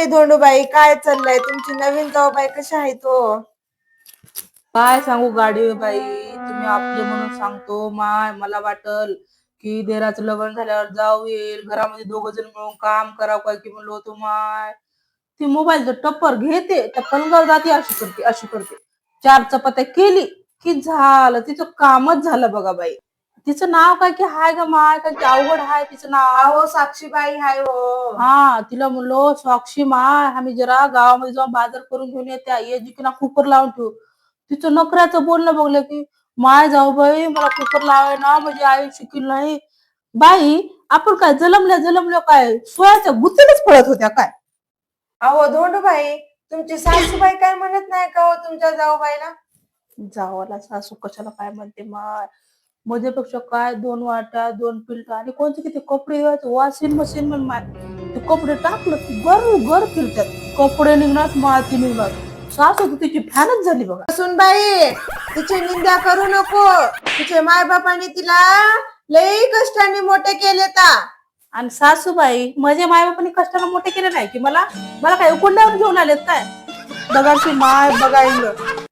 धोंडूबाई, काय चाललंय? तुमची नवीन जाऊबाई कशी आहे तो? काय सांगू गाडी बाई, तुम्ही आपले म्हणून सांगतो माय. मला वाटल की देराचं लग्न झाल्यावर जाऊ येईल, घरामध्ये दोघ जण मिळून काम करावं काय की म्हणलो होतो माय. ती मोबाईलचं टप्पर घेते त्या पलंगावर जाते, अशी करते अशी करते. 4 चपात्या केली की झालं, तिचं कामच झालं बघा बाई. तिचं नाव काय की हाय ग माय, काय की अवघड हाय तिचं नाव. अहो साक्षीबाई हाय हो. हा, तिला म्हणलो साक्षी माय, आम्ही जरा गावामध्ये जाऊन बाजार करून घेऊन येत्या, ये जी की ना कुकर लावून ठेवू. तिचं नखऱ्याचं बोलणं बघलं की माय जाऊ बाई, मला कुकर लावाय ना म्हणजे आई शिकील नाही. बाई, आपण काय जलमल्या काय सोयाच्या गुत्तीलाच पळत होत्या काय? अहो धोंडूबाई, तुमची सासूबाई काय म्हणत नाही का हो तुमच्या जाऊबाईला? जावाला सासू कशाला काय म्हणते माय. माझ्यापेक्षा काय 2 वाट्या 2 पिलट आणि कोणते किती कपडे वॉशिंग मशीन म्हण माय. ते कपडे टाकलं की गर फिरतात, कपडे निघणार माती निघणार. सासू तर तिची फॅनच झाली बघा. सुनबाई, तिची निंदा करू नको. तिचे मायबापांनी तिला लई कष्टाने मोठे केले ता. आणि सासूबाई, माझ्या मायबापांनी कष्टाला मोठे केले नाही की मला काय उकडल्यावर घेऊन आलेत काय? दगाची माय बघायला